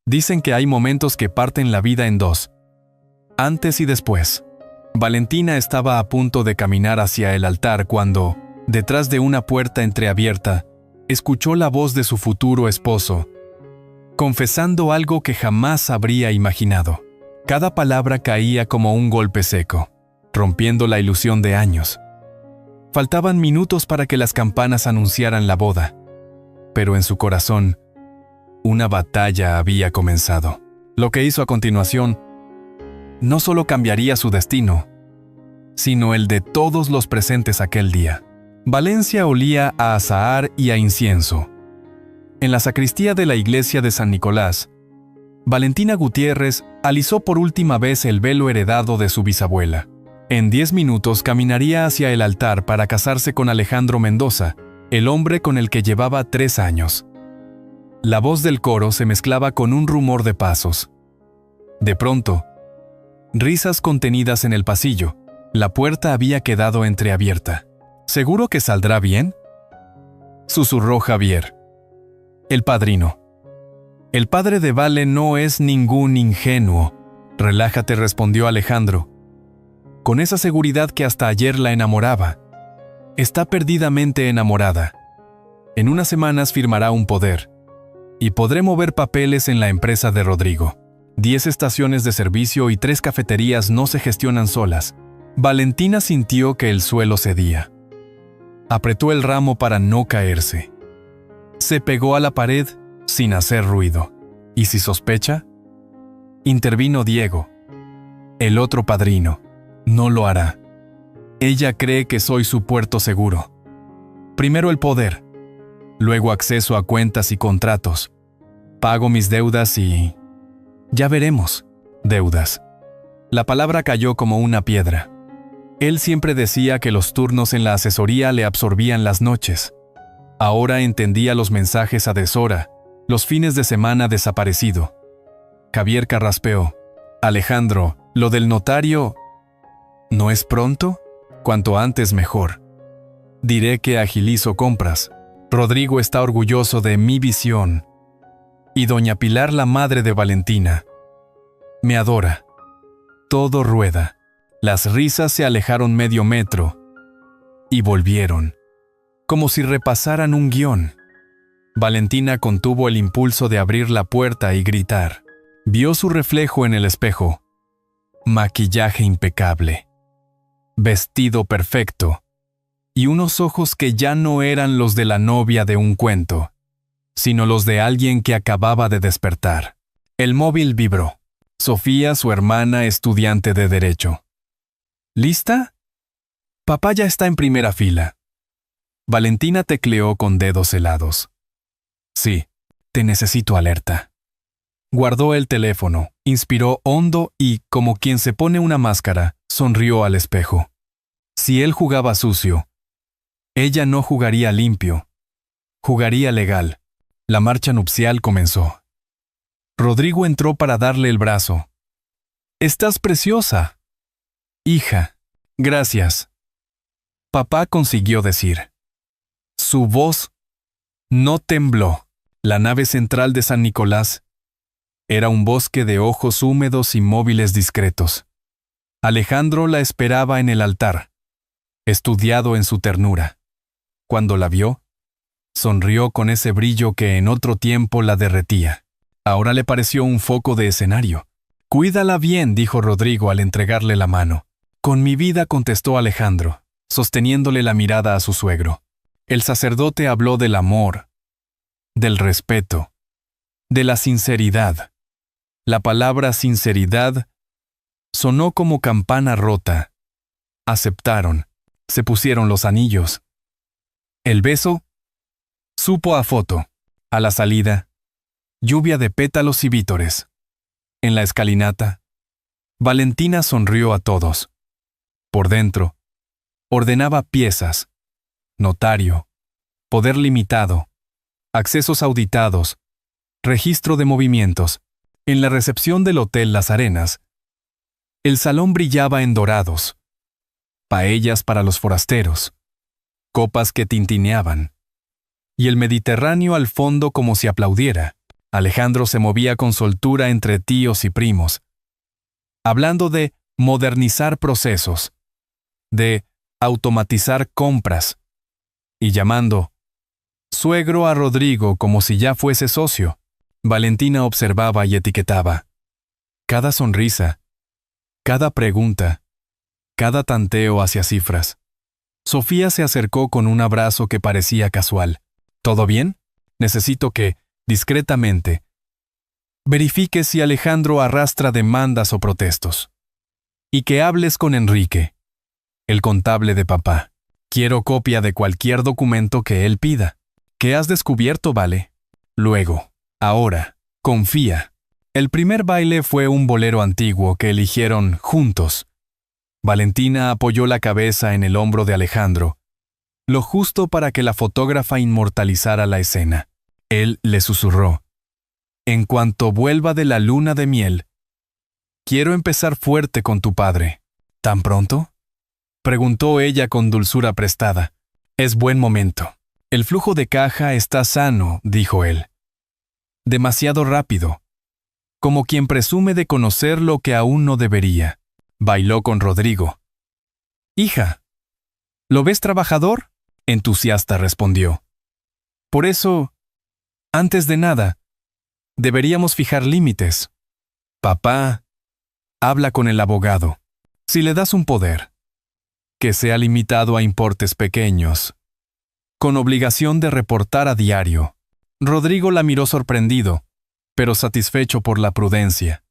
Dicen que hay momentos que parten la vida en dos, antes y después. Valentina estaba a punto de caminar hacia el altar cuando, detrás de una puerta entreabierta, escuchó la voz de su futuro esposo, confesando algo que jamás habría imaginado. Cada palabra caía como un golpe seco, rompiendo la ilusión de años. Faltaban minutos para que las campanas anunciaran la boda, pero en su corazón, una batalla había comenzado. Lo que hizo a continuación no solo cambiaría su destino, sino el de todos los presentes aquel día. Valencia olía a azahar y a incienso. En la sacristía de la iglesia de San Nicolás, Valentina Gutiérrez alisó por última vez el velo heredado de su bisabuela. En 10 minutos caminaría hacia el altar para casarse con Alejandro Mendoza, el hombre con el que llevaba 3 años. La voz del coro se mezclaba con un rumor de pasos. De pronto, risas contenidas en el pasillo. La puerta había quedado entreabierta. ¿Seguro que saldrá bien?, susurró Javier, el padrino. El padre de Vale no es ningún ingenuo. Relájate, respondió Alejandro, con esa seguridad que hasta ayer la enamoraba. Está perdidamente enamorada. En unas semanas firmará un poder, y podré mover papeles en la empresa de Rodrigo. 10 estaciones de servicio y 3 cafeterías no se gestionan solas. Valentina sintió que el suelo cedía. Apretó el ramo para no caerse. Se pegó a la pared sin hacer ruido. ¿Y si sospecha? Intervino Diego, el otro padrino. No lo hará. Ella cree que soy su puerto seguro. Primero el poder, luego acceso a cuentas y contratos. Pago mis deudas y... ya veremos. Deudas. La palabra cayó como una piedra. Él siempre decía que los turnos en la asesoría le absorbían las noches. Ahora entendía los mensajes a deshora, los fines de semana desaparecido. Javier carraspeó. Alejandro, lo del notario... ¿no es pronto? Cuanto antes mejor. Diré que agilizo compras. Rodrigo está orgulloso de mi visión. Y doña Pilar, la madre de Valentina, me adora. Todo rueda. Las risas se alejaron medio metro y volvieron, como si repasaran un guión. Valentina contuvo el impulso de abrir la puerta y gritar. Vio su reflejo en el espejo. Maquillaje impecable, vestido perfecto, y unos ojos que ya no eran los de la novia de un cuento, sino los de alguien que acababa de despertar. El móvil vibró. Sofía, su hermana, estudiante de Derecho. ¿Lista? Papá ya está en primera fila. Valentina tecleó con dedos helados. Sí, te necesito alerta. Guardó el teléfono, inspiró hondo y, como quien se pone una máscara, sonrió al espejo. Si él jugaba sucio, ella no jugaría limpio, jugaría legal. La marcha nupcial comenzó. Rodrigo entró para darle el brazo. «Estás preciosa». «Hija, gracias». Papá consiguió decir. Su voz no tembló. La nave central de San Nicolás era un bosque de ojos húmedos y móviles discretos. Alejandro la esperaba en el altar, estudiado en su ternura. Cuando la vio, sonrió con ese brillo que en otro tiempo la derretía. Ahora le pareció un foco de escenario. «Cuídala bien», dijo Rodrigo al entregarle la mano. «Con mi vida», contestó Alejandro, sosteniéndole la mirada a su suegro. El sacerdote habló del amor, del respeto, de la sinceridad. La palabra sinceridad sonó como campana rota. Aceptaron, se pusieron los anillos. El beso supo a foto. A la salida, lluvia de pétalos y vítores. En la escalinata, Valentina sonrió a todos. Por dentro, ordenaba piezas, notario, poder limitado, accesos auditados, registro de movimientos. En la recepción del Hotel Las Arenas, el salón brillaba en dorados, paellas para los forasteros, copas que tintineaban, y el Mediterráneo al fondo como si aplaudiera. Alejandro se movía con soltura entre tíos y primos, hablando de modernizar procesos, de automatizar compras, y llamando suegro a Rodrigo como si ya fuese socio. Valentina observaba y etiquetaba. Cada sonrisa, cada pregunta, cada tanteo hacia cifras. Sofía se acercó con un abrazo que parecía casual. ¿Todo bien? Necesito que, discretamente, verifiques si Alejandro arrastra demandas o protestos. Y que hables con Enrique, el contable de papá. Quiero copia de cualquier documento que él pida. ¿Qué has descubierto, Vale? Luego, ahora, confía. El primer baile fue un bolero antiguo que eligieron juntos. Valentina apoyó la cabeza en el hombro de Alejandro, lo justo para que la fotógrafa inmortalizara la escena. Él le susurró: en cuanto vuelva de la luna de miel, quiero empezar fuerte con tu padre. ¿Tan pronto?, preguntó ella con dulzura prestada. Es buen momento. El flujo de caja está sano, dijo él. Demasiado rápido, como quien presume de conocer lo que aún no debería. Bailó con Rodrigo. Hija, ¿lo ves trabajador? Entusiasta respondió. Por eso, antes de nada, deberíamos fijar límites. Papá, habla con el abogado. Si le das un poder, que sea limitado a importes pequeños, con obligación de reportar a diario. Rodrigo la miró sorprendido, pero satisfecho por la prudencia.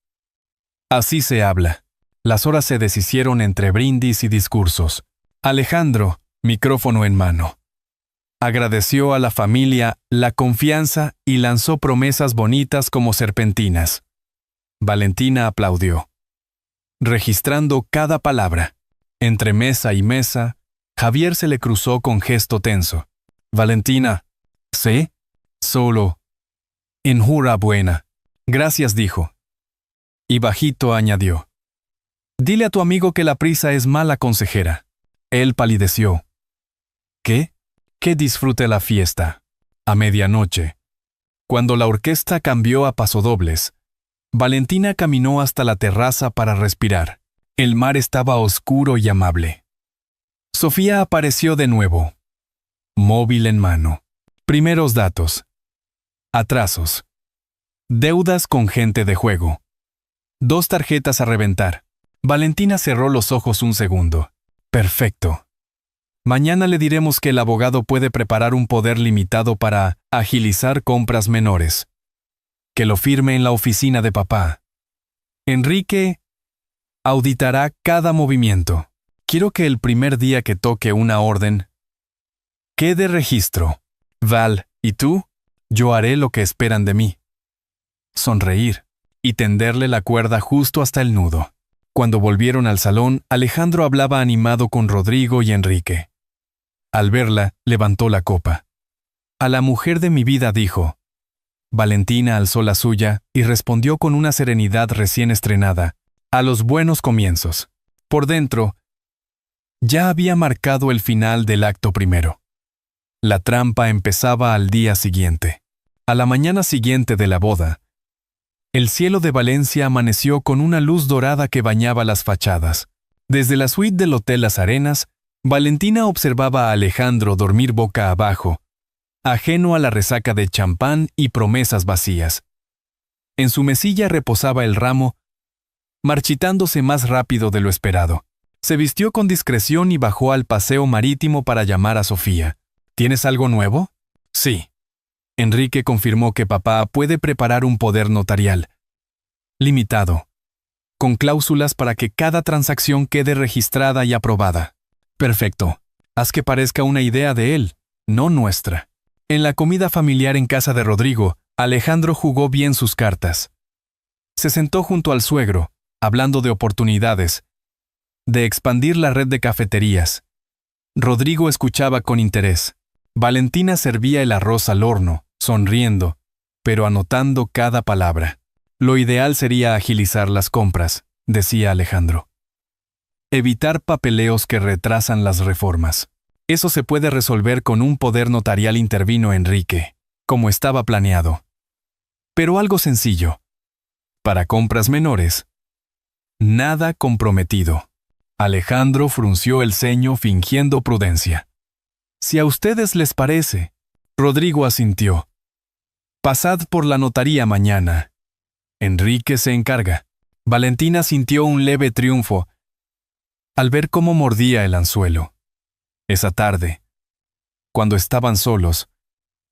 Así se habla. Las horas se deshicieron entre brindis y discursos. Alejandro, micrófono en mano, agradeció a la familia la confianza y lanzó promesas bonitas como serpentinas. Valentina aplaudió, registrando cada palabra. Entre mesa y mesa, Javier se le cruzó con gesto tenso. Valentina, ¿sí? Solo. Enhorabuena. Gracias, dijo. Y bajito añadió: dile a tu amigo que la prisa es mala consejera. Él palideció. ¿Qué? Que disfrute la fiesta. A medianoche, cuando la orquesta cambió a pasodobles, Valentina caminó hasta la terraza para respirar. El mar estaba oscuro y amable. Sofía apareció de nuevo, móvil en mano. Primeros datos. Atrasos. Deudas con gente de juego. 2 tarjetas a reventar. Valentina cerró los ojos un segundo. Perfecto. Mañana le diremos que el abogado puede preparar un poder limitado para agilizar compras menores. Que lo firme en la oficina de papá. Enrique auditará cada movimiento. Quiero que el primer día que toque una orden quede registro. Val, ¿y tú? Yo haré lo que esperan de mí. Sonreír y tenderle la cuerda justo hasta el nudo. Cuando volvieron al salón, Alejandro hablaba animado con Rodrigo y Enrique. Al verla, levantó la copa. A la mujer de mi vida, dijo. Valentina alzó la suya y respondió con una serenidad recién estrenada: a los buenos comienzos. Por dentro, ya había marcado el final del acto primero. La trampa empezaba al día siguiente. A la mañana siguiente de la boda, el cielo de Valencia amaneció con una luz dorada que bañaba las fachadas. Desde la suite del Hotel Las Arenas, Valentina observaba a Alejandro dormir boca abajo, ajeno a la resaca de champán y promesas vacías. En su mesilla reposaba el ramo, marchitándose más rápido de lo esperado. Se vistió con discreción y bajó al paseo marítimo para llamar a Sofía. ¿Tienes algo nuevo? Sí. Enrique confirmó que papá puede preparar un poder notarial limitado, con cláusulas para que cada transacción quede registrada y aprobada. Perfecto. Haz que parezca una idea de él, no nuestra. En la comida familiar en casa de Rodrigo, Alejandro jugó bien sus cartas. Se sentó junto al suegro, hablando de oportunidades, de expandir la red de cafeterías. Rodrigo escuchaba con interés. Valentina servía el arroz al horno, sonriendo, pero anotando cada palabra. Lo ideal sería agilizar las compras, decía Alejandro. Evitar papeleos que retrasan las reformas. Eso se puede resolver con un poder notarial, intervino Enrique, como estaba planeado. pero algo sencillo. Para compras menores, nada comprometido. Alejandro frunció el ceño fingiendo prudencia. Si a ustedes les parece, Rodrigo asintió. Pasad por la notaría mañana. Enrique se encarga. Valentina sintió un leve triunfo al ver cómo mordía el anzuelo. Esa tarde, cuando estaban solos,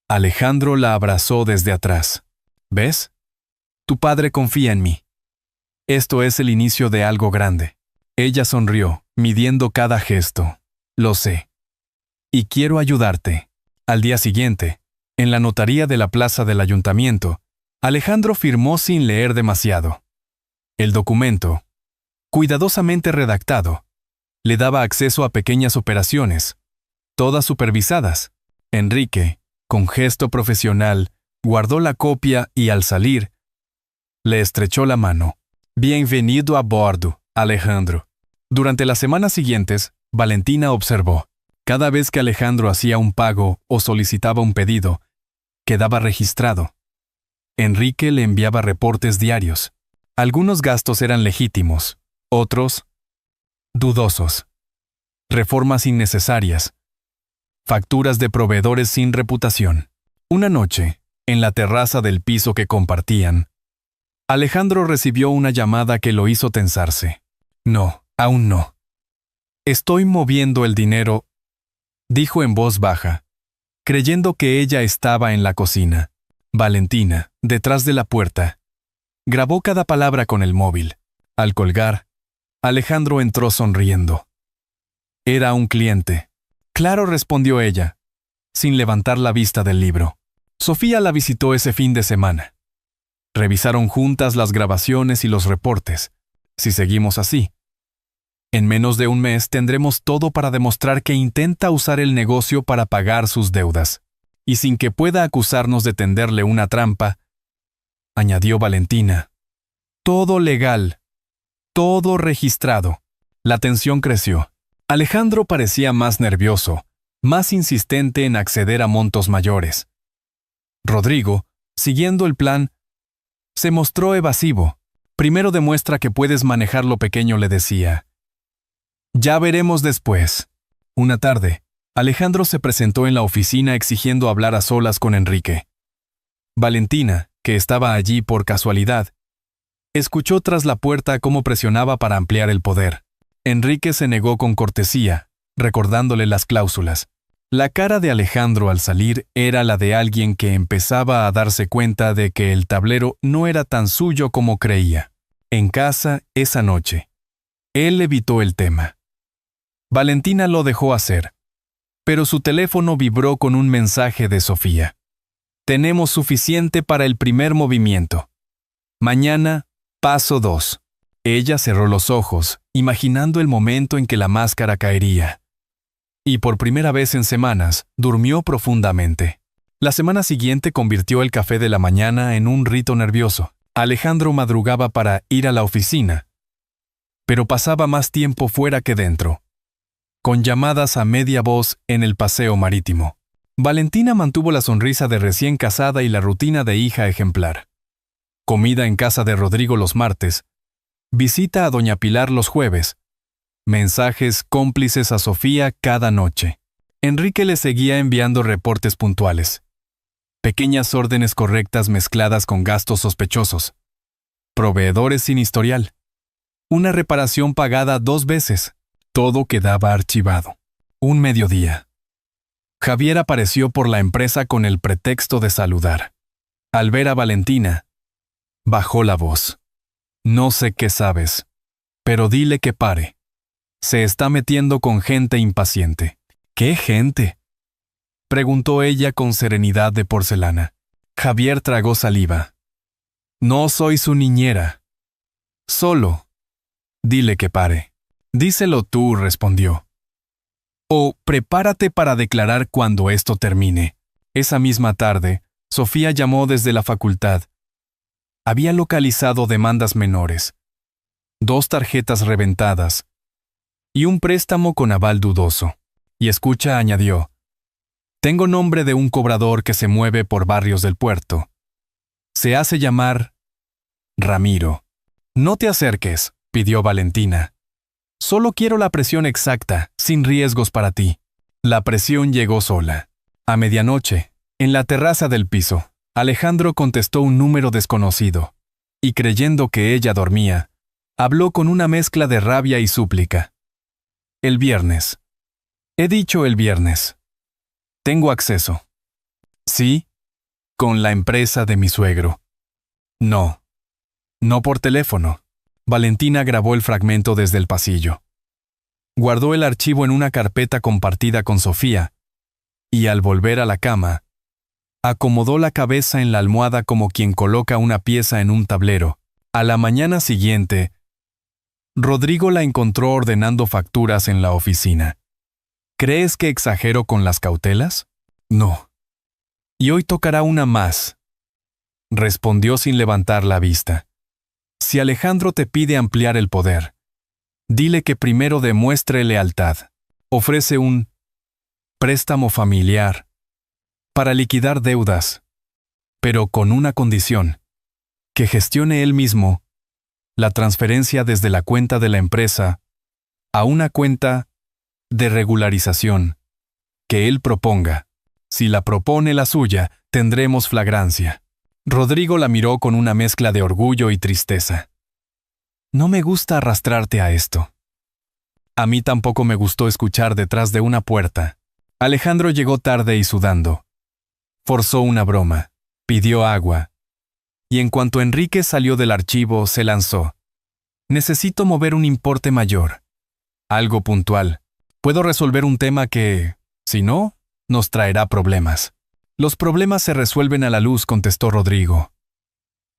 Alejandro la abrazó desde atrás. ¿Ves? Tu padre confía en mí. Esto es el inicio de algo grande. Ella sonrió, midiendo cada gesto. Lo sé. Y quiero ayudarte. Al día siguiente, en la notaría de la plaza del ayuntamiento, Alejandro firmó sin leer demasiado. El documento, cuidadosamente redactado, le daba acceso a pequeñas operaciones, todas supervisadas. Enrique, con gesto profesional, guardó la copia y al salir, le estrechó la mano. Bienvenido a bordo, Alejandro. Durante las semanas siguientes, Valentina observó. Cada vez que Alejandro hacía un pago o solicitaba un pedido, quedaba registrado. Enrique le enviaba reportes diarios. Algunos gastos eran legítimos, otros dudosos. Reformas innecesarias. Facturas de proveedores sin reputación. Una noche, en la terraza del piso que compartían, Alejandro recibió una llamada que lo hizo tensarse. No, aún no. Estoy moviendo el dinero, dijo en voz baja, creyendo que ella estaba en la cocina. Valentina, detrás de la puerta, grabó cada palabra con el móvil. Al colgar, Alejandro entró sonriendo. Era un cliente. Claro, respondió ella, sin levantar la vista del libro. Sofía la visitó ese fin de semana. Revisaron juntas las grabaciones y los reportes. Si seguimos así, en menos de un mes tendremos todo para demostrar que intenta usar el negocio para pagar sus deudas. Y sin que pueda acusarnos de tenderle una trampa, añadió Valentina. Todo legal, todo registrado. La tensión creció. Alejandro parecía más nervioso, más insistente en acceder a montos mayores. Rodrigo, siguiendo el plan, se mostró evasivo. Primero demuestra que puedes manejar lo pequeño, le decía. Ya veremos después. Una tarde, Alejandro se presentó en la oficina exigiendo hablar a solas con Enrique. Valentina, que estaba allí por casualidad, escuchó tras la puerta cómo presionaba para ampliar el poder. Enrique se negó con cortesía, recordándole las cláusulas. La cara de Alejandro al salir era la de alguien que empezaba a darse cuenta de que el tablero no era tan suyo como creía. En casa, esa noche, él evitó el tema. Valentina lo dejó hacer, pero su teléfono vibró con un mensaje de Sofía. Tenemos suficiente para el primer movimiento. Mañana, paso 2. Ella cerró los ojos, imaginando el momento en que la máscara caería. Y por primera vez en semanas, durmió profundamente. La semana siguiente convirtió el café de la mañana en un rito nervioso. Alejandro madrugaba para ir a la oficina, pero pasaba más tiempo fuera que dentro, con llamadas a media voz en el paseo marítimo. Valentina mantuvo la sonrisa de recién casada y la rutina de hija ejemplar. Comida en casa de Rodrigo los martes, visita a doña Pilar los jueves, mensajes cómplices a Sofía cada noche. Enrique le seguía enviando reportes puntuales. Pequeñas órdenes correctas mezcladas con gastos sospechosos. Proveedores sin historial. Una reparación pagada 2 veces. Todo quedaba archivado. Un mediodía. Javier apareció por la empresa con el pretexto de saludar. Al ver a Valentina, bajó la voz. No sé qué sabes, pero dile que pare. Se está metiendo con gente impaciente. ¿Qué gente?, preguntó ella con serenidad de porcelana. Javier tragó saliva. No soy su niñera. Solo, dile que pare. Díselo tú, respondió. O prepárate para declarar cuando esto termine. Esa misma tarde, Sofía llamó desde la facultad. Había localizado demandas menores, 2 tarjetas reventadas y un préstamo con aval dudoso. Y escucha, añadió. Tengo nombre de un cobrador que se mueve por barrios del puerto. Se hace llamar Ramiro. No te acerques, pidió Valentina. Solo quiero la presión exacta, sin riesgos para ti. La presión llegó sola. A medianoche, en la terraza del piso, Alejandro contestó un número desconocido, y creyendo que ella dormía, habló con una mezcla de rabia y súplica. El viernes. He dicho el viernes. Tengo acceso. Sí, con la empresa de mi suegro. No. No por teléfono. Valentina grabó el fragmento desde el pasillo. Guardó el archivo en una carpeta compartida con Sofía, y al volver a la cama, acomodó la cabeza en la almohada como quien coloca una pieza en un tablero. A la mañana siguiente, Rodrigo la encontró ordenando facturas en la oficina. ¿Crees que exagero con las cautelas? No. Y hoy tocará una más, respondió sin levantar la vista. Si Alejandro te pide ampliar el poder, dile que primero demuestre lealtad. Ofrece un préstamo familiar para liquidar deudas, pero con una condición: que gestione él mismo la transferencia desde la cuenta de la empresa a una cuenta de regularización que él proponga. Si la propone la suya, tendremos flagrancia. Rodrigo la miró con una mezcla de orgullo y tristeza. No me gusta arrastrarte a esto. A mí tampoco me gustó escuchar detrás de una puerta. Alejandro llegó tarde y sudando. Forzó una broma, pidió agua, y en cuanto Enrique salió del archivo, se lanzó. Necesito mover un importe mayor. Algo puntual. Puedo resolver un tema que, si no, nos traerá problemas. Los problemas se resuelven a la luz, contestó Rodrigo.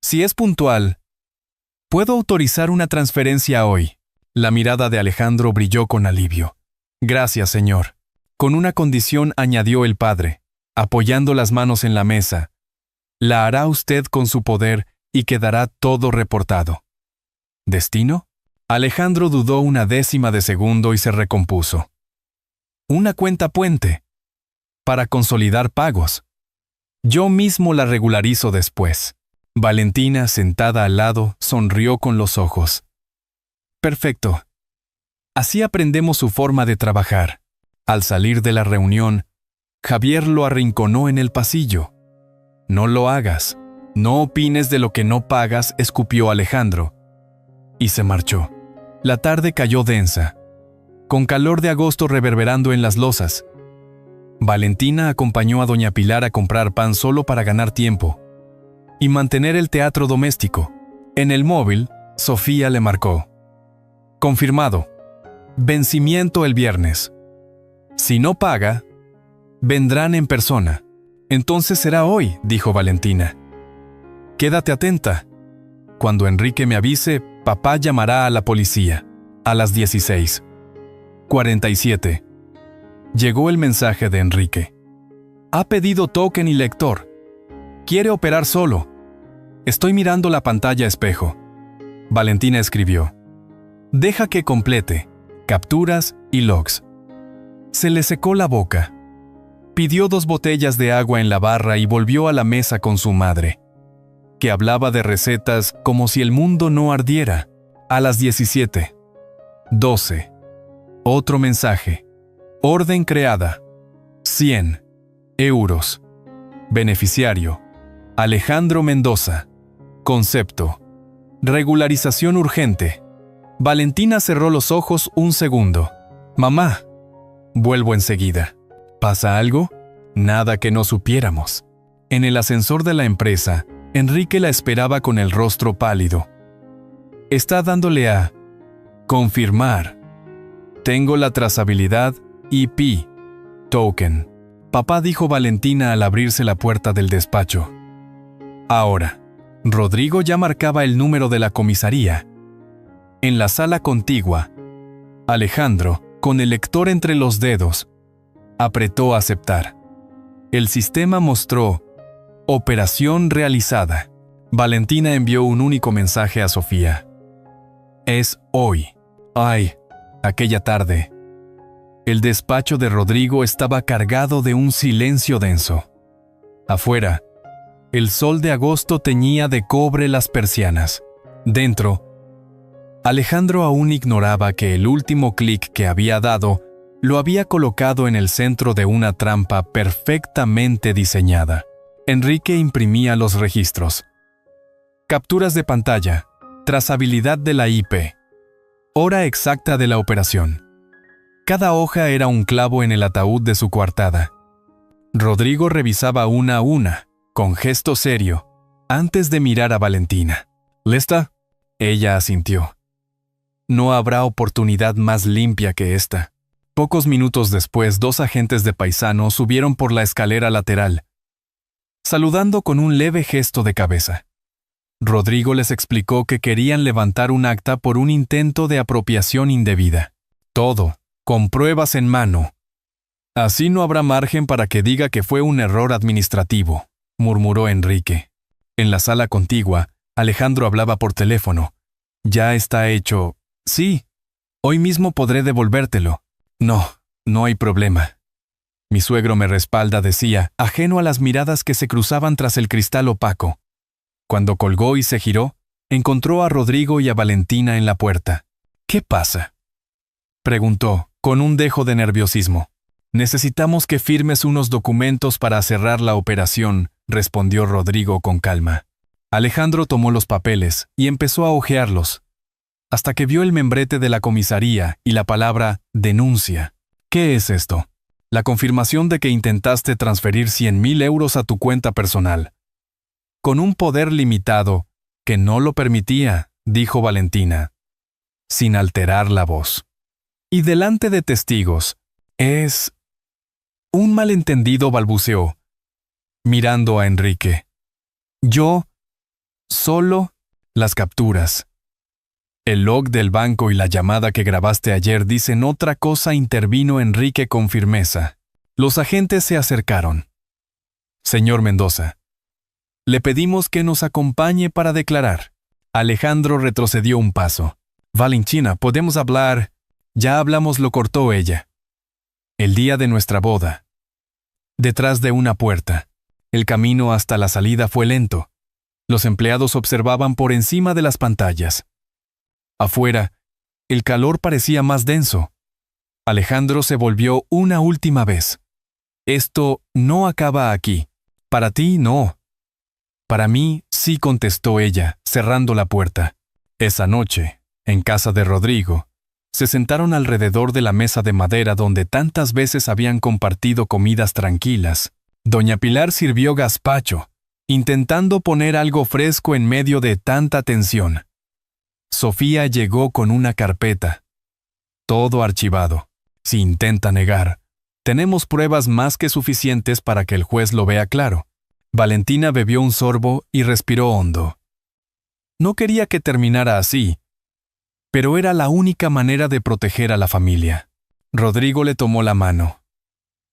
Si es puntual, puedo autorizar una transferencia hoy. La mirada de Alejandro brilló con alivio. Gracias, señor. Con una condición, añadió el padre, apoyando las manos en la mesa. La hará usted con su poder y quedará todo reportado. ¿Destino? Alejandro dudó una décima de segundo y se recompuso. Una cuenta puente, para consolidar pagos. Yo mismo la regularizo después. Valentina, sentada al lado, sonrió con los ojos. Perfecto. Así aprendemos su forma de trabajar. Al salir de la reunión, Javier lo arrinconó en el pasillo. No lo hagas. No opines de lo que no pagas, escupió Alejandro. Y se marchó. La tarde cayó densa, con calor de agosto reverberando en las losas. Valentina acompañó a doña Pilar a comprar pan solo para ganar tiempo y mantener el teatro doméstico. En el móvil, Sofía le marcó. Confirmado. Vencimiento el viernes. Si no paga, vendrán en persona. Entonces será hoy, dijo Valentina. Quédate atenta. Cuando Enrique me avise, papá llamará a la policía. A las 16:47. Llegó el mensaje de Enrique. Ha pedido token y lector. Quiere operar solo. Estoy mirando la pantalla espejo. Valentina escribió. Deja que complete. Capturas y logs. Se le secó la boca. Pidió 2 botellas de agua en la barra y volvió a la mesa con su madre, que hablaba de recetas como si el mundo no ardiera. A las 17:12. Otro mensaje. Orden creada. 100 euros. Beneficiario. Alejandro Mendoza. Concepto. Regularización urgente. Valentina cerró los ojos un segundo. Mamá. Vuelvo enseguida. ¿Pasa algo? Nada que no supiéramos. En el ascensor de la empresa, Enrique la esperaba con el rostro pálido. Está dándole a confirmar. Tengo la trazabilidad IP. Token. Papá, dijo Valentina al abrirse la puerta del despacho. Ahora, Rodrigo ya marcaba el número de la comisaría. En la sala contigua, Alejandro, con el lector entre los dedos, apretó aceptar. El sistema mostró operación realizada. Valentina envió un único mensaje a Sofía. Es hoy. Ay, aquella tarde. El despacho de Rodrigo estaba cargado de un silencio denso. Afuera, El sol de agosto teñía de cobre las persianas. Dentro, Alejandro aún ignoraba que el último clic que había dado lo había colocado en el centro de una trampa perfectamente diseñada. Enrique imprimía los registros. Capturas de pantalla, trazabilidad de la IP, hora exacta de la operación. Cada hoja era un clavo en el ataúd de su coartada. Rodrigo revisaba una a una, con gesto serio, antes de mirar a Valentina. ¿Lista? Ella asintió. No habrá oportunidad más limpia que esta. Pocos minutos después, 2 agentes de paisano subieron por la escalera lateral, saludando con un leve gesto de cabeza. Rodrigo les explicó que querían levantar un acta por un intento de apropiación indebida. Todo, con pruebas en mano. Así no habrá margen para que diga que fue un error administrativo, murmuró Enrique. En la sala contigua, Alejandro hablaba por teléfono. Ya está hecho. Sí, hoy mismo podré devolvértelo. No, no hay problema. Mi suegro me respalda, decía, ajeno a las miradas que se cruzaban tras el cristal opaco. Cuando colgó y se giró, encontró a Rodrigo y a Valentina en la puerta. ¿Qué pasa?, preguntó, con un dejo de nerviosismo. Necesitamos que firmes unos documentos para cerrar la operación, respondió Rodrigo con calma. Alejandro tomó los papeles y empezó a hojearlos, hasta que vio el membrete de la comisaría y la palabra denuncia. ¿Qué es esto? La confirmación de que intentaste transferir 100.000 euros a tu cuenta personal. Con un poder limitado, que no lo permitía, dijo Valentina, sin alterar la voz. Y delante de testigos, es... Un malentendido, balbuceó, mirando a Enrique. Yo... Solo... Las capturas. El log del banco y la llamada que grabaste ayer dicen otra cosa, intervino Enrique con firmeza. Los agentes se acercaron. Señor Mendoza, le pedimos que nos acompañe para declarar. Alejandro retrocedió un paso. Valentina, podemos hablar. Ya hablamos, lo cortó ella. El día de nuestra boda. Detrás de una puerta. El camino hasta la salida fue lento. Los empleados observaban por encima de las pantallas. Afuera, el calor parecía más denso. Alejandro se volvió una última vez. Esto no acaba aquí. Para ti, no. Para mí, sí, contestó ella, cerrando la puerta. Esa noche, en casa de Rodrigo, se sentaron alrededor de la mesa de madera donde tantas veces habían compartido comidas tranquilas. Doña Pilar sirvió gazpacho, intentando poner algo fresco en medio de tanta tensión. Sofía llegó con una carpeta. Todo archivado. Si intenta negar, tenemos pruebas más que suficientes para que el juez lo vea claro. Valentina bebió un sorbo y respiró hondo. No quería que terminara así, pero era la única manera de proteger a la familia. Rodrigo le tomó la mano.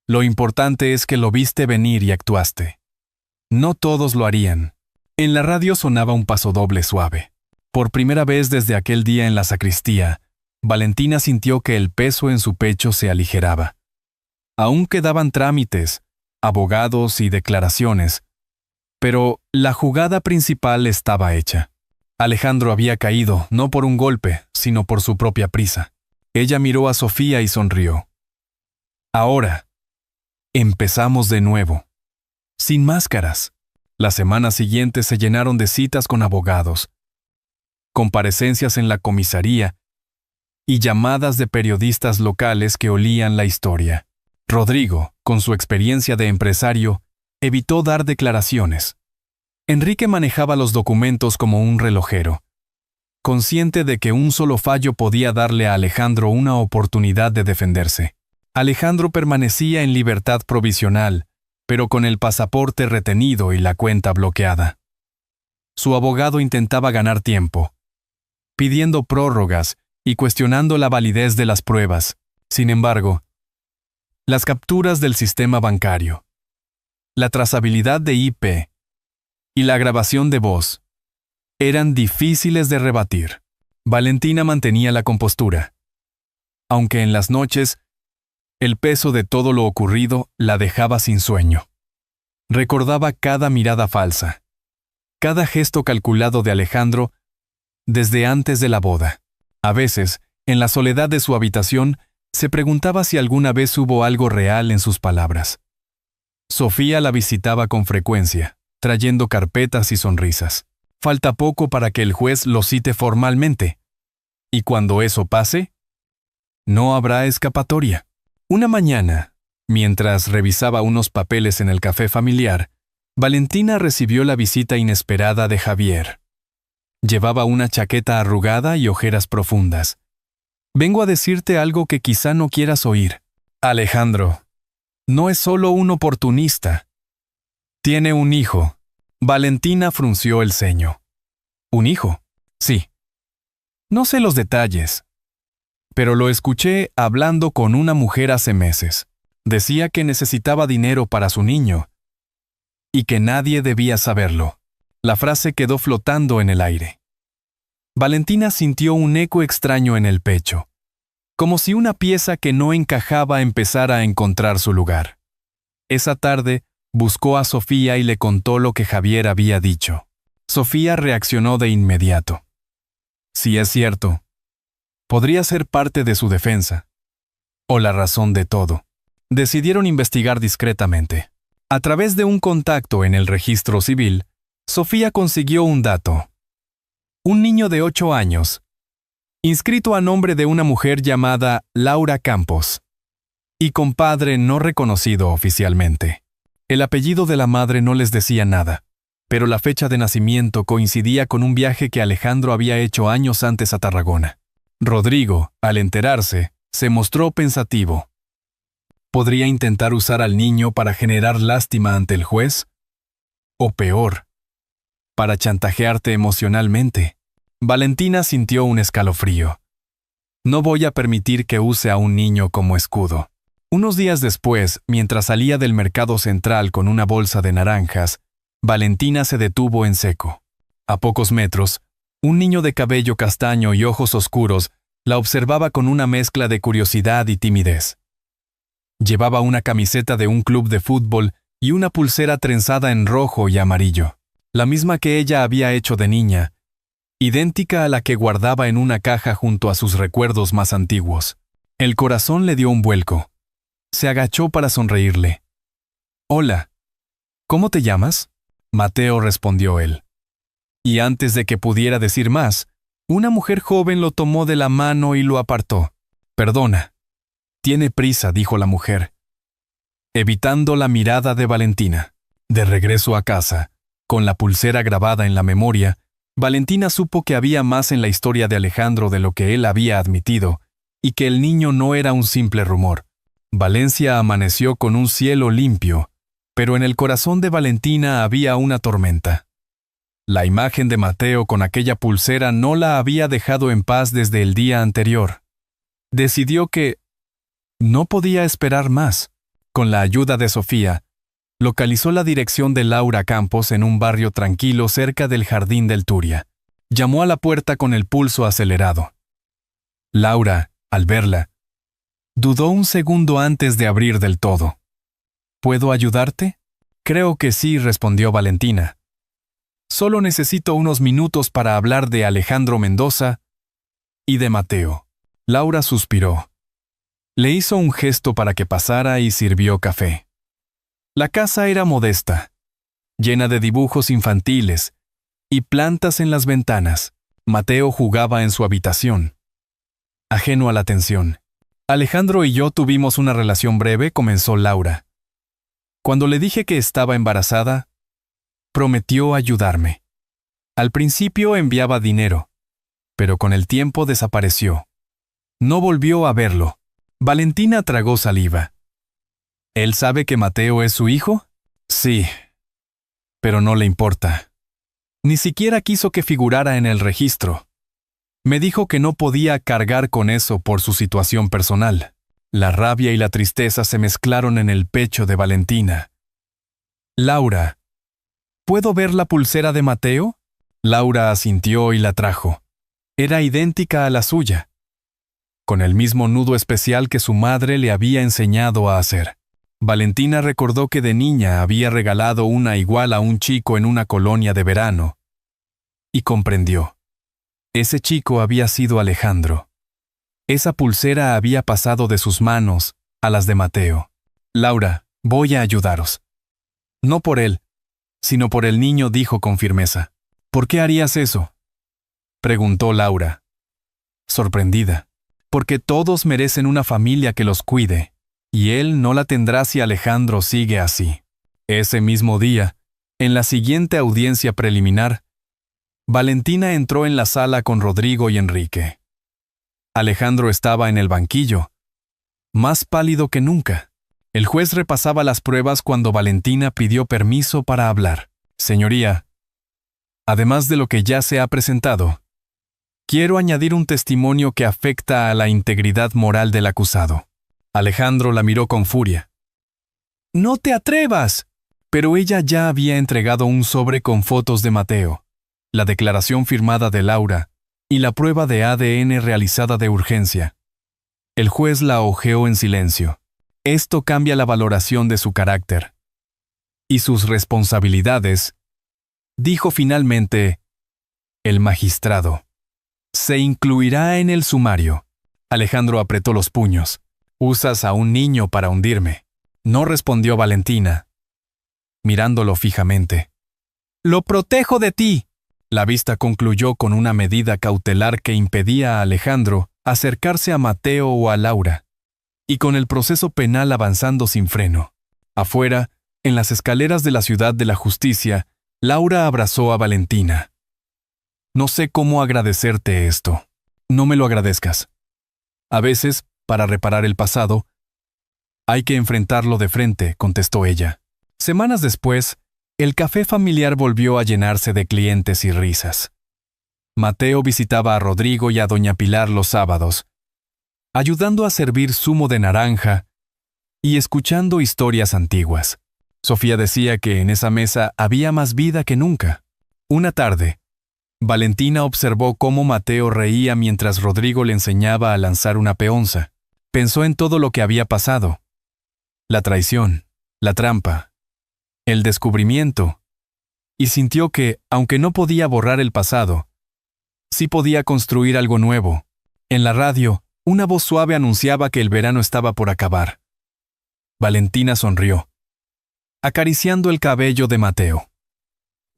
Lo importante es que lo viste venir y actuaste. No todos lo harían. En la radio sonaba un pasodoble suave. Por primera vez desde aquel día en la sacristía, Valentina sintió que el peso en su pecho se aligeraba. Aún quedaban trámites, abogados y declaraciones, pero la jugada principal estaba hecha. Alejandro había caído, no por un golpe, sino por su propia prisa. Ella miró a Sofía y sonrió. Ahora, empezamos de nuevo. Sin máscaras. Las semanas siguientes se llenaron de citas con abogados, comparecencias en la comisaría y llamadas de periodistas locales que olían la historia. Rodrigo, con su experiencia de empresario, evitó dar declaraciones. Enrique manejaba los documentos como un relojero, consciente de que un solo fallo podía darle a Alejandro una oportunidad de defenderse. Alejandro permanecía en libertad provisional, pero con el pasaporte retenido y la cuenta bloqueada. Su abogado intentaba ganar tiempo, pidiendo prórrogas y cuestionando la validez de las pruebas. Sin embargo, las capturas del sistema bancario, la trazabilidad de IP y la grabación de voz eran difíciles de rebatir. Valentina mantenía la compostura, aunque en las noches el peso de todo lo ocurrido la dejaba sin sueño. Recordaba cada mirada falsa, cada gesto calculado de Alejandro desde antes de la boda. A veces, en la soledad de su habitación, se preguntaba si alguna vez hubo algo real en sus palabras. Sofía la visitaba con frecuencia, trayendo carpetas y sonrisas. Falta poco para que el juez lo cite formalmente. Y cuando eso pase, no habrá escapatoria. Una mañana, mientras revisaba unos papeles en el café familiar, Valentina recibió la visita inesperada de Javier. Llevaba una chaqueta arrugada y ojeras profundas. Vengo a decirte algo que quizá no quieras oír. Alejandro, no es solo un oportunista. Tiene un hijo. Valentina frunció el ceño. ¿Un hijo? Sí. No sé los detalles, pero lo escuché hablando con una mujer hace meses. Decía que necesitaba dinero para su niño y que nadie debía saberlo. La frase quedó flotando en el aire. Valentina sintió un eco extraño en el pecho, como si una pieza que no encajaba empezara a encontrar su lugar. Esa tarde, buscó a Sofía y le contó lo que Javier había dicho. Sofía reaccionó de inmediato. Si es cierto, podría ser parte de su defensa, o la razón de todo. Decidieron investigar discretamente. A través de un contacto en el registro civil, Sofía consiguió un dato. Un niño de 8 años, inscrito a nombre de una mujer llamada Laura Campos, y con padre no reconocido oficialmente. El apellido de la madre no les decía nada, pero la fecha de nacimiento coincidía con un viaje que Alejandro había hecho años antes a Tarragona. Rodrigo, al enterarse, se mostró pensativo. ¿Podría intentar usar al niño para generar lástima ante el juez? O peor, para chantajearte emocionalmente. Valentina sintió un escalofrío. No voy a permitir que use a un niño como escudo. Unos días después, mientras salía del mercado central con una bolsa de naranjas, Valentina se detuvo en seco. A pocos metros, un niño de cabello castaño y ojos oscuros la observaba con una mezcla de curiosidad y timidez. Llevaba una camiseta de un club de fútbol y una pulsera trenzada en rojo y amarillo, la misma que ella había hecho de niña, idéntica a la que guardaba en una caja junto a sus recuerdos más antiguos. El corazón le dio un vuelco. Se agachó para sonreírle. «Hola, ¿cómo te llamas?» Mateo, respondió él. Y antes de que pudiera decir más, una mujer joven lo tomó de la mano y lo apartó. «Perdona». «Tiene prisa», dijo la mujer, evitando la mirada de Valentina. De regreso a casa, con la pulsera grabada en la memoria, Valentina supo que había más en la historia de Alejandro de lo que él había admitido, y que el niño no era un simple rumor. Valencia amaneció con un cielo limpio, pero en el corazón de Valentina había una tormenta. La imagen de Mateo con aquella pulsera no la había dejado en paz desde el día anterior. Decidió que no podía esperar más. Con la ayuda de Sofía, localizó la dirección de Laura Campos en un barrio tranquilo cerca del jardín del Turia. Llamó a la puerta con el pulso acelerado. Laura, al verla, dudó un segundo antes de abrir del todo. ¿Puedo ayudarte? Creo que sí, respondió Valentina. Solo necesito unos minutos para hablar de Alejandro Mendoza y de Mateo. Laura suspiró. Le hizo un gesto para que pasara y sirvió café. La casa era modesta, llena de dibujos infantiles y plantas en las ventanas. Mateo jugaba en su habitación, ajeno a la atención. Alejandro y yo tuvimos una relación breve, comenzó Laura. Cuando le dije que estaba embarazada, prometió ayudarme. Al principio enviaba dinero, pero con el tiempo desapareció. No volvió a verlo. Valentina tragó saliva. ¿Él sabe que Mateo es su hijo? Sí, pero no le importa. Ni siquiera quiso que figurara en el registro. Me dijo que no podía cargar con eso por su situación personal. La rabia y la tristeza se mezclaron en el pecho de Valentina. Laura, ¿puedo ver la pulsera de Mateo? Laura asintió y la trajo. Era idéntica a la suya, con el mismo nudo especial que su madre le había enseñado a hacer. Valentina recordó que de niña había regalado una igual a un chico en una colonia de verano. Y comprendió. Ese chico había sido Alejandro. Esa pulsera había pasado de sus manos a las de Mateo. Laura, voy a ayudaros. No por él, sino por el niño, dijo con firmeza. ¿Por qué harías eso?, preguntó Laura, sorprendida. Porque todos merecen una familia que los cuide, y él no la tendrá si Alejandro sigue así. Ese mismo día, en la siguiente audiencia preliminar, Valentina entró en la sala con Rodrigo y Enrique. Alejandro estaba en el banquillo, más pálido que nunca. El juez repasaba las pruebas cuando Valentina pidió permiso para hablar. Señoría, además de lo que ya se ha presentado, quiero añadir un testimonio que afecta a la integridad moral del acusado. Alejandro la miró con furia. ¡No te atrevas! Pero ella ya había entregado un sobre con fotos de Mateo, la declaración firmada de Laura y la prueba de ADN realizada de urgencia. El juez la hojeó en silencio. Esto cambia la valoración de su carácter y sus responsabilidades, dijo finalmente el magistrado. Se incluirá en el sumario. Alejandro apretó los puños. Usas a un niño para hundirme. No respondió Valentina, mirándolo fijamente. Lo protejo de ti. La vista concluyó con una medida cautelar que impedía a Alejandro acercarse a Mateo o a Laura, y con el proceso penal avanzando sin freno. Afuera, en las escaleras de la Ciudad de la Justicia, Laura abrazó a Valentina. No sé cómo agradecerte esto. No me lo agradezcas. A veces, para reparar el pasado, hay que enfrentarlo de frente, contestó ella. Semanas después, el café familiar volvió a llenarse de clientes y risas. Mateo visitaba a Rodrigo y a doña Pilar los sábados, ayudando a servir zumo de naranja y escuchando historias antiguas. Sofía decía que en esa mesa había más vida que nunca. Una tarde, Valentina observó cómo Mateo reía mientras Rodrigo le enseñaba a lanzar una peonza. Pensó en todo lo que había pasado. La traición, la trampa, el descubrimiento, y sintió que, aunque no podía borrar el pasado, sí podía construir algo nuevo. En la radio, una voz suave anunciaba que el verano estaba por acabar. Valentina sonrió, acariciando el cabello de Mateo.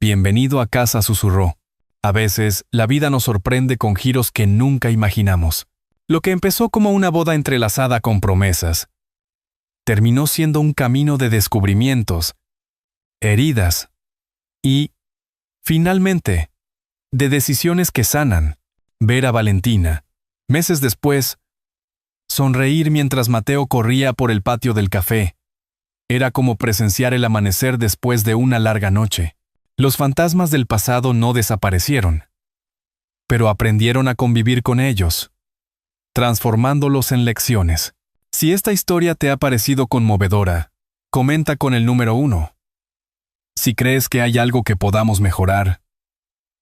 Bienvenido a casa, susurró. A veces, la vida nos sorprende con giros que nunca imaginamos. Lo que empezó como una boda entrelazada con promesas, terminó siendo un camino de descubrimientos, heridas y, finalmente, de decisiones que sanan. Ver a Valentina, meses después, sonreír mientras Mateo corría por el patio del café, era como presenciar el amanecer después de una larga noche. Los fantasmas del pasado no desaparecieron, pero aprendieron a convivir con ellos, transformándolos en lecciones. Si esta historia te ha parecido conmovedora, comenta con el número 1. Si crees que hay algo que podamos mejorar,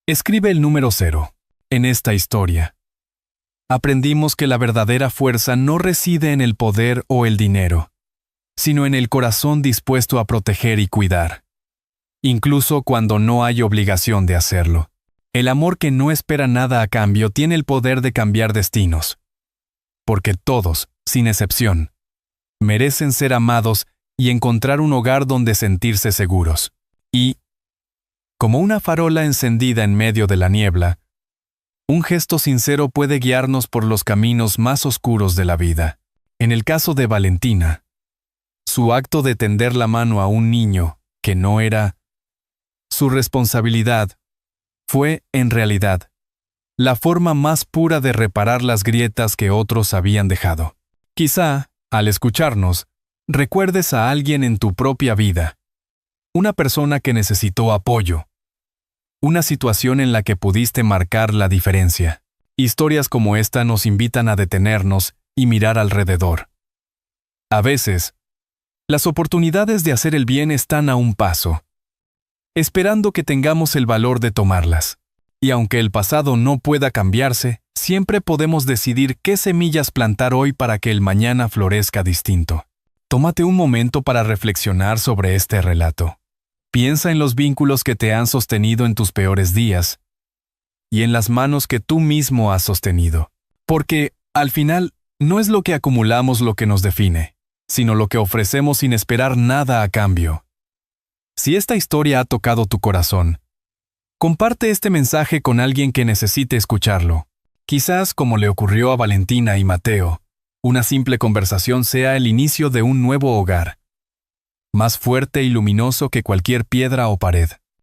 escribe el número 0. En esta historia, aprendimos que la verdadera fuerza no reside en el poder o el dinero, sino en el corazón dispuesto a proteger y cuidar, incluso cuando no hay obligación de hacerlo. El amor que no espera nada a cambio tiene el poder de cambiar destinos, porque todos, sin excepción, merecen ser amados y encontrar un hogar donde sentirse seguros. Y, como una farola encendida en medio de la niebla, un gesto sincero puede guiarnos por los caminos más oscuros de la vida. En el caso de Valentina, su acto de tender la mano a un niño que no era su responsabilidad fue, en realidad, la forma más pura de reparar las grietas que otros habían dejado. Quizá, al escucharnos, recuerdes a alguien en tu propia vida, una persona que necesitó apoyo, una situación en la que pudiste marcar la diferencia. Historias como esta nos invitan a detenernos y mirar alrededor. A veces, las oportunidades de hacer el bien están a un paso, esperando que tengamos el valor de tomarlas. Y aunque el pasado no pueda cambiarse, siempre podemos decidir qué semillas plantar hoy para que el mañana florezca distinto. Tómate un momento para reflexionar sobre este relato. Piensa en los vínculos que te han sostenido en tus peores días y en las manos que tú mismo has sostenido. Porque, al final, no es lo que acumulamos lo que nos define, sino lo que ofrecemos sin esperar nada a cambio. Si esta historia ha tocado tu corazón, comparte este mensaje con alguien que necesite escucharlo. Quizás, como le ocurrió a Valentina y Mateo, una simple conversación sea el inicio de un nuevo hogar, más fuerte y luminoso que cualquier piedra o pared.